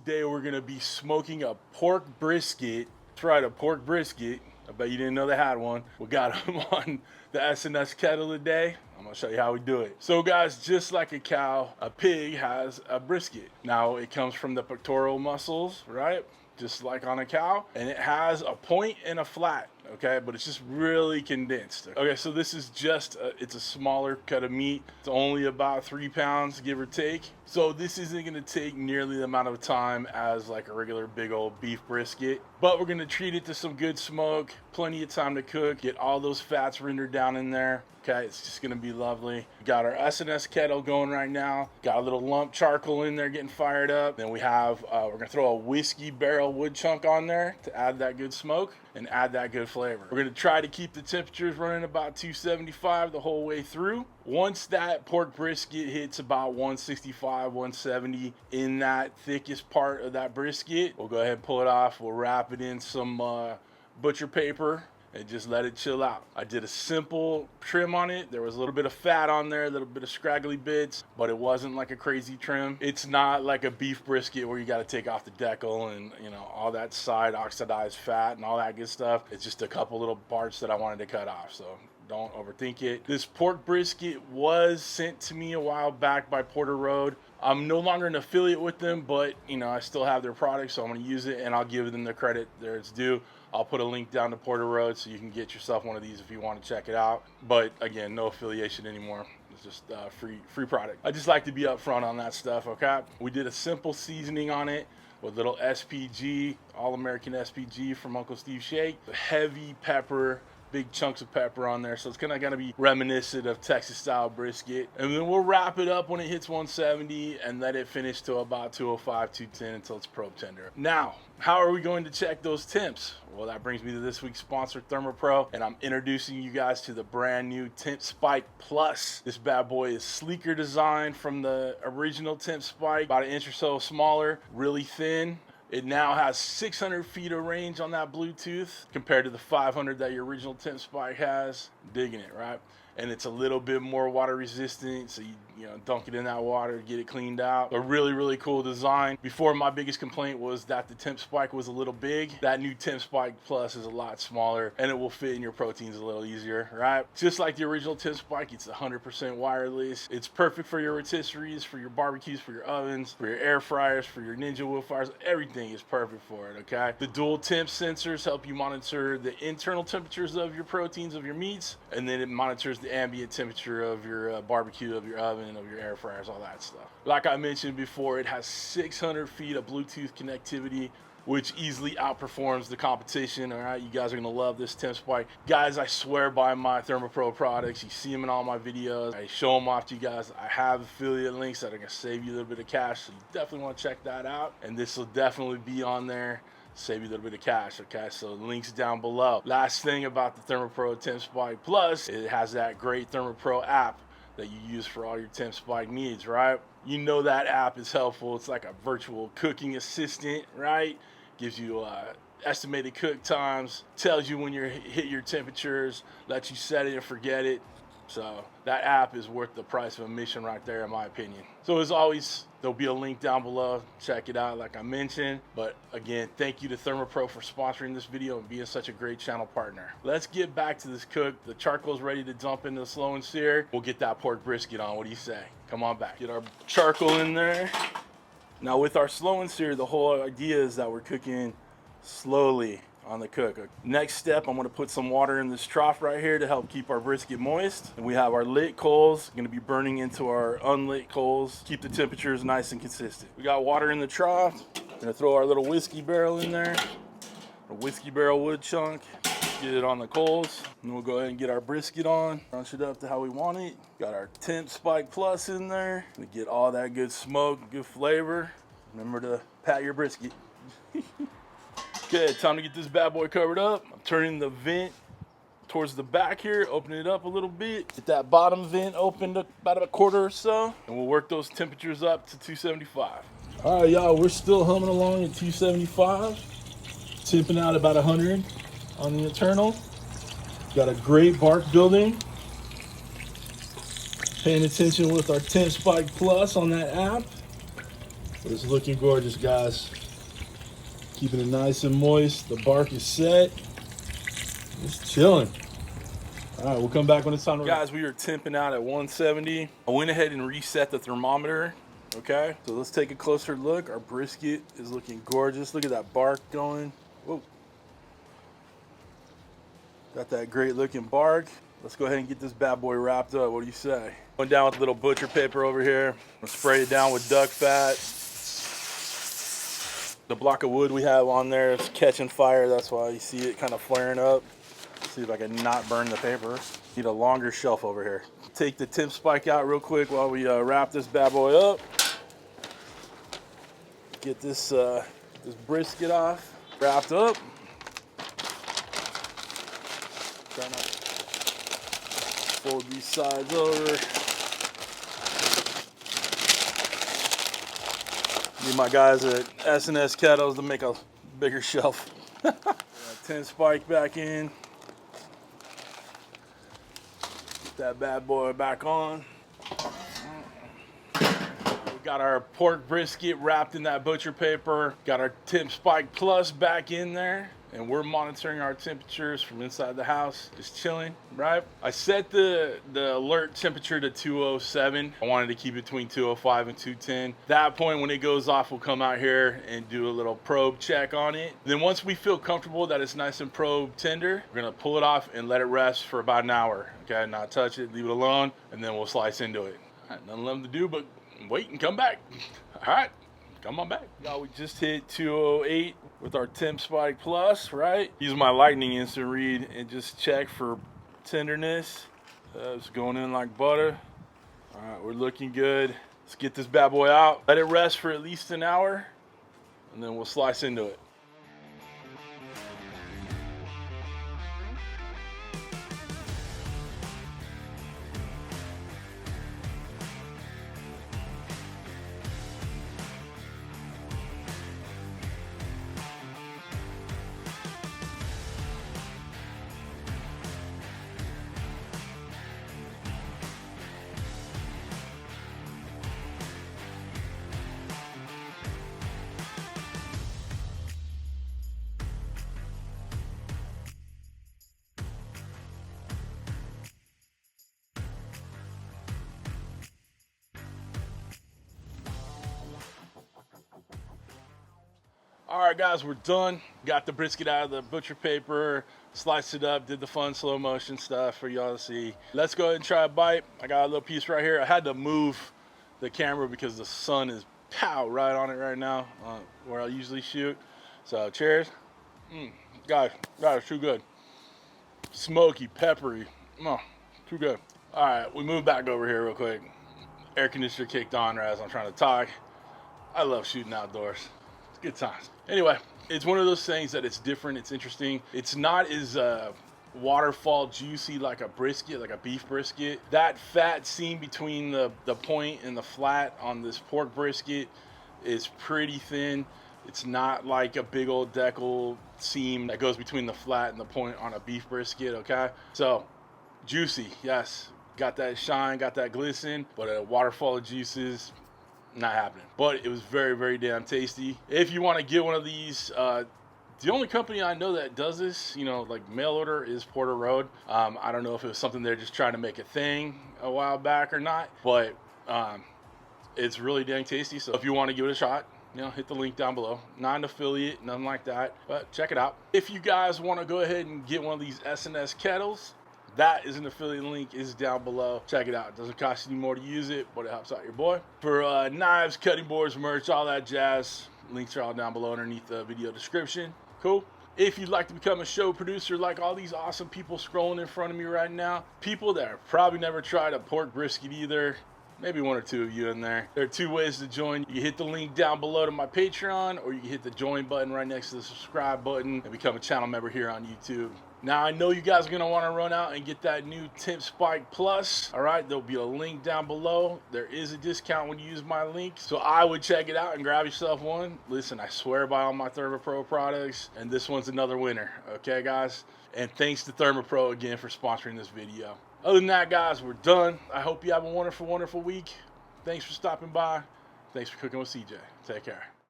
Today we're gonna be smoking a pork brisket. That's right, a pork brisket. I bet you didn't know they had one. We got them on the SNS Kettle today. I'm gonna show you how we do it. So guys, just like a cow, a pig has a brisket. Now it comes from the pectoral muscles, right? Just like on a cow, and it has a point and a flat, okay, but it's just really condensed. Okay, so this is just it's a smaller cut of meat. It's only about 3 pounds, give or take. So this isn't gonna take nearly the amount of time as like a regular big old beef brisket, but we're gonna treat it to some good smoke, plenty of time to cook, get all those fats rendered down in there. Okay, it's just gonna be lovely. We got our SNS kettle going right now. Got a little lump charcoal in there getting fired up. Then we have, we're gonna throw a whiskey barrel wood chunk on there to add that good smoke and add that good flavor. We're gonna try to keep the temperatures running about 275 the whole way through. Once that pork brisket hits about 165, 170 in that thickest part of that brisket, we'll go ahead and pull it off. We'll wrap it in some butcher paper and just let it chill out. I did a simple trim on it. There was a little bit of fat on there, a little bit of scraggly bits, but it wasn't like a crazy trim. It's not like a beef brisket where you got to take off the decal and, you know, all that side oxidized fat and all that good stuff. It's just a couple little parts that I wanted to cut off, so don't overthink it. This pork brisket was sent to me a while back by Porter Road. I'm no longer an affiliate with them, but you know, I still have their product, so I'm going to use it and I'll give them the credit there it's due. I'll put a link down to Porter Road so you can get yourself one of these if you want to check it out. But again, no affiliation anymore. It's just free product. I just like to be upfront on that stuff, okay? We did a simple seasoning on it with little SPG, All-American SPG from Uncle Steve Shake. Heavy pepper, big chunks of pepper on there, so it's kind of gonna be reminiscent of Texas style brisket. And then we'll wrap it up when it hits 170 and let it finish to about 205, 210 until it's probe tender. Now, how are we going to check those temps? Well, that brings me to this week's sponsor, Thermopro, and I'm introducing you guys to the brand new Temp Spike Plus. This bad boy is sleeker design from the original Temp Spike, about an inch or so smaller, really thin. It now has 600 feet of range on that Bluetooth compared to the 500 that your original Temp Spike has. Digging it, right? And it's a little bit more water resistant, so you know, dunk it in that water, get it cleaned out. A really, really cool design. Before, my biggest complaint was that the Temp Spike was a little big. That new Temp Spike Plus is a lot smaller, and it will fit in your proteins a little easier, right? Just like the original Temp Spike, it's 100% wireless. It's perfect for your rotisseries, for your barbecues, for your ovens, for your air fryers, for your Ninja wood fires. Everything is perfect for it, okay? The dual temp sensors help you monitor the internal temperatures of your proteins, of your meats, and then it monitors the ambient temperature of your barbecue, of your oven, of your air fryers, all that stuff. Like I mentioned before, it has 600 feet of Bluetooth connectivity, which easily outperforms the competition. All right, you guys are gonna love this Temp Spike. Guys, I swear by my Thermopro products. You see them in all my videos. I show them off to you guys. I have affiliate links that are gonna save you a little bit of cash, so you definitely wanna check that out. And this will definitely be on there. Save you a little bit of cash, okay? So links down below. Last thing about the Thermopro Temp Spike Plus, it has that great Thermopro app that you use for all your Temp Spike needs, right? You know that app is helpful. It's like a virtual cooking assistant, right? Gives you estimated cook times, tells you when you hit your temperatures, lets you set it and forget it. So that app is worth the price of admission right there, in my opinion. So as always, there'll be a link down below. Check it out like I mentioned. But again, thank you to Thermopro for sponsoring this video and being such a great channel partner. Let's get back to this cook. The charcoal's ready to dump into the slow and sear. We'll get that pork brisket on. What do you say? Come on back. Get our charcoal in there. Now with our slow and sear, the whole idea is that we're cooking slowly on the cook. Next step, I'm going to put some water in this trough right here to help keep our brisket moist. And we have our lit coals going to be burning into our unlit coals. Keep the temperatures nice and consistent. We got water in the trough. We're going to throw our little whiskey barrel in there. A whiskey barrel wood chunk. Get it on the coals. And we'll go ahead and get our brisket on. Crunch it up to how we want it. Got our Temp Spike Plus in there. To get all that good smoke, good flavor. Remember to pat your brisket. Okay, time to get this bad boy covered up. I'm turning the vent towards the back here, opening it up a little bit. Get that bottom vent opened up about a quarter or so, and we'll work those temperatures up to 275. All right, y'all, we're still humming along at 275. Tipping out about 100 on the internal. Got a great bark building. Paying attention with our Temp Spike Plus on that app. But it's looking gorgeous, guys. Keeping it nice and moist. The bark is set. Just chilling. All right, we'll come back when it's time. Guys, we are temping out at 170. I went ahead and reset the thermometer. Okay, so let's take a closer look. Our brisket is looking gorgeous. Look at that bark going. Whoa. Got that great looking bark. Let's go ahead and get this bad boy wrapped up. What do you say? Going down with a little butcher paper over here. I'm gonna spray it down with duck fat. The block of wood we have on there is catching fire. That's why you see it kind of flaring up. See if I can not burn the paper. Need a longer shelf over here. Take the temp spike out real quick while we wrap this bad boy up. Get this this brisket off, wrapped up. Try not to fold these sides over. Need my guys at SNS Kettles to make a bigger shelf. 10 spike back in. Get that bad boy back on. We got our pork brisket wrapped in that butcher paper. Got our temp spike plus back in there. And we're monitoring our temperatures from inside the house, just chilling, right? I set the alert temperature to 207. I wanted to keep it between 205 and 210. That point, when it goes off, we'll come out here and do a little probe check on it. Then once we feel comfortable that it's nice and probe tender, we're gonna pull it off and let it rest for about an hour. Okay, not touch it, leave it alone, and then we'll slice into it. All right, nothing left to do but wait and come back. All right. Come on back. Y'all, we just hit 208 with our temp spike plus, right? Use my lightning instant read and just check for tenderness. It's going in like butter. All right, we're looking good. Let's get this bad boy out. Let it rest for at least an hour, and then we'll slice into it. All right, guys, we're done. Got the brisket out of the butcher paper, sliced it up, did the fun slow motion stuff for y'all to see. Let's go ahead and try a bite. I got a little piece right here. I had to move the camera because the sun is right on it right now, where I usually shoot. So cheers. Guys, that is too good. Smoky, peppery, too good. All right, we moved back over here real quick. Air conditioner kicked on as I'm trying to talk. I love shooting outdoors. It's good times. Anyway, it's one of those things that it's different, it's interesting. It's not as waterfall juicy like a brisket, like a beef brisket. That fat seam between the point and the flat on this pork brisket is pretty thin. It's not like a big old decal seam that goes between the flat and the point on a beef brisket, okay? So, juicy, yes. Got that shine, got that glisten, but a waterfall of juices, not happening. But it was very, very damn tasty. If you want to get one of these, the only company I know that does this, you know, like mail order, is Porter Road. I don't know if it was something they're just trying to make a thing a while back or not, but it's really dang tasty. So if you want to give it a shot, you know, hit the link down below. Not an affiliate, nothing like that, but check it out. If you guys want to go ahead and get one of these SNS kettles, that is an affiliate link, is down below. Check it out. It doesn't cost you any more to use it, but it helps out your boy. For knives, cutting boards, merch, all that jazz, links are all down below underneath the video description. Cool. If you'd like to become a show producer like all these awesome people scrolling in front of me right now, people that have probably never tried a pork brisket either, maybe one or two of you in there. There are two ways to join. You can hit the link down below to my Patreon, or you can hit the join button right next to the subscribe button and become a channel member here on YouTube. Now, I know you guys are going to want to run out and get that new Temp Spike Plus. All right, there'll be a link down below. There is a discount when you use my link, so I would check it out and grab yourself one. Listen, I swear by all my Thermopro products, and this one's another winner. Okay, guys? And thanks to Thermopro again for sponsoring this video. Other than that, guys, we're done. I hope you have a wonderful, wonderful week. Thanks for stopping by. Thanks for cooking with CJ. Take care.